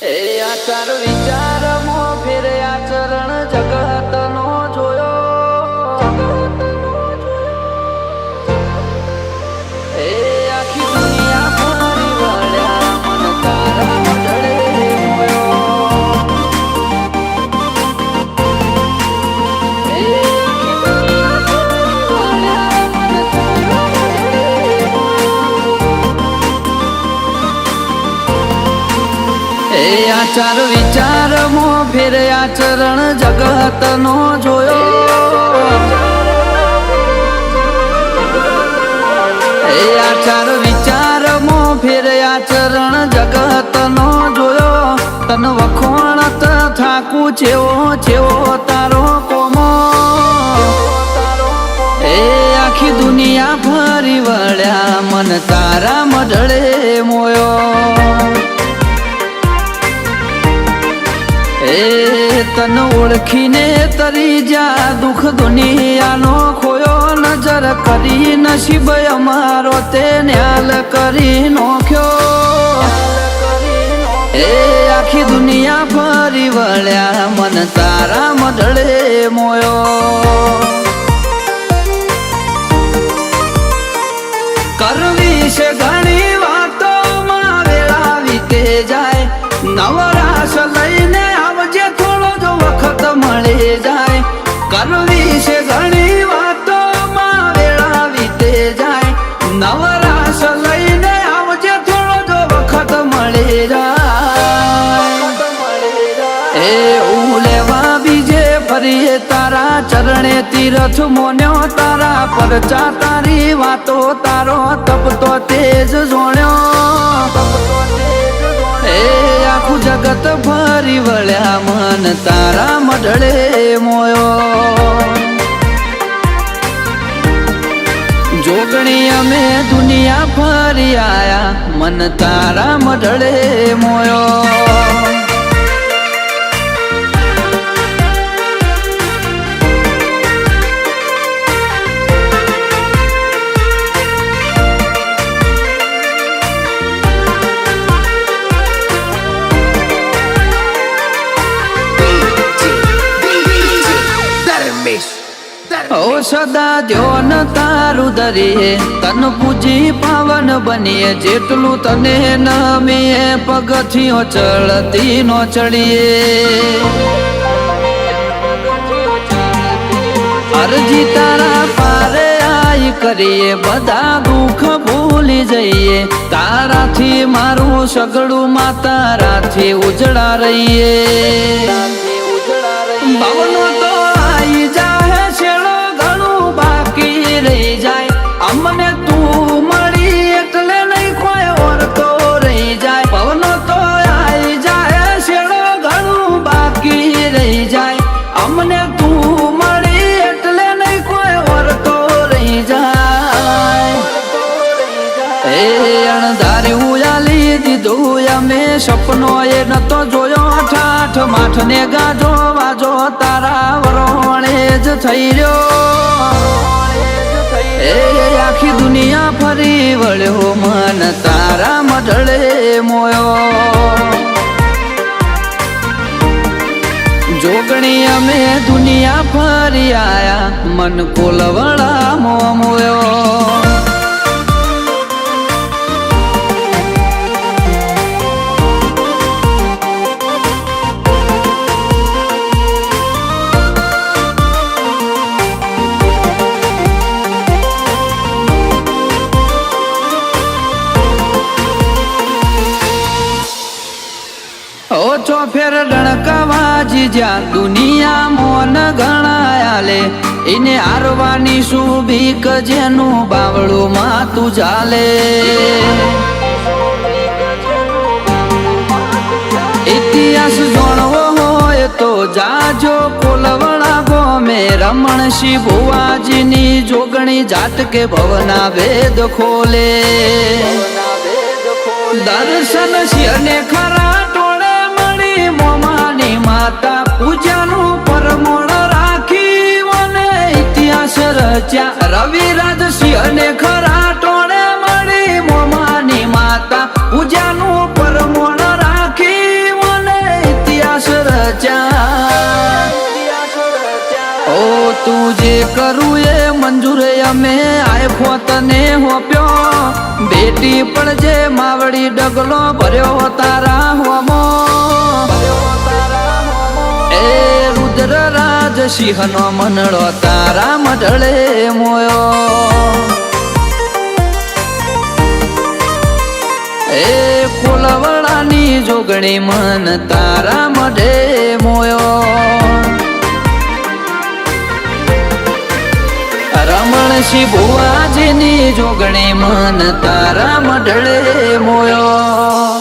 એ આચાર વિચારમો ફેર આચરણ જગતનો જોયો એ આખી દુનિયા ફરી વળ્યા મન તારા મઢડે આચાર વિચારમો ફેર આચરણ જગતનો જોયો એ આચાર વિચારમો ફેર આચરણ જગતનો જોયો તન વખોણત થાકું છેવો છેવો તારો કોમો એ આખી દુનિયા ફરી વળ્યા મન તારા મઢડે મોયો એ તન ઓળખીને તરી જા દુઃખ દુનિયાનો ખોયો નજર કરી નસીબ અમારો તે ન્યાલ કરી નોખ્યો એ આખી દુનિયા ફરી વળ્યા મન તારા મઢડે મોયો કરવી છે ઘણી વાતો માં વેળા વીતે જાય નવરાશ લઈને આવજે થોડો જો વખત મળી જાય કરવી છે ઘણી વાતો માં વેળા વીતે જાય નવરાશ લઈને આવજે થોડો જો વખત મળી જાય એ હું લેવા બીજે ફરીએ તારા ચરણે તીરથ મોન્યો તારા પરચા તારી વાતો તારો તપતો તેજ જોણ્યો એ આખું જગત ફરી વળ્યા મન તારા મઢડે મોયો જોગણી અમે દુનિયા ફરી આયા મન તારા મઢડે મોયો ઓ સદા ધ્યોન તારું ધરીએ તન પૂજી પાવન બનીએ જેટલું તને નમીએ પગથિયો ચડતી નો ચડીએ અરજી તારા પારે આઈ કરીએ બધા દુઃખ ભૂલી જઈએ તારાથી મારું સગડું માં તારાથી ઉજળા રહીએ ભાવનો તો આઈ જાહે છેડો ઘણું બાકી રહી જાય અમને તું મળી એટલે નહીં કોઈ ઓરતો રહી જાય ભાવનો તો આઈ જાય છેડો ઘણું બાકી રહી જાય અમને તું મળી એટલે નહીં કોઈ ઓરતો રહી જાય એ અણધારી ઉયાલી દીધું અમે સપનો એ નતો જોયો ઠાઠ માઠ ને ગાજો વાજો તારા વરોણે જ થઈ રહ્યો એ આખી દુનિયા ફરી વળ્યો મન તારા મઢડે મોયો જોગણી અમે દુનિયા ફરી આયા મન કોલવડા મોયો ઓછો ફેર રણકવાજી જ્યાં દુનિયા મોન ગણાયાલે એને હારવાની શું બીક જેનું બાવળું માતું ચાલે ઇતિહાસ જાણવો હોય તો જાજો કોલવણા ગોમે રમણસિંહ ભુવાજીની જોગણી જાટકે ભવના વેદ ખોલે દર્શન સિંહને ખરા મોમાની માતા પૂજાનું પરમોણ રાખી મને ઇતિહાસ રચ્યા રવિરાજ સિંહને ખરા ટોળે મળી મોમાની માતા પૂજાનું પરમોણ રાખી મને તું જે કરું એ મંજૂર અમે આયફો તને હોપ્યો બેટી પણ જે માવડી ડગલો ભર્યો તારા હોમો એ રુદ્રરાજ સિંહ નો મનડો તારા મઢળે મોયો એ ફૂલવડાની જોગણી મન તારા મઢે મોયો રમણસિંહ ભુવાજીની જોગણી મન તારા મઢળે મોયો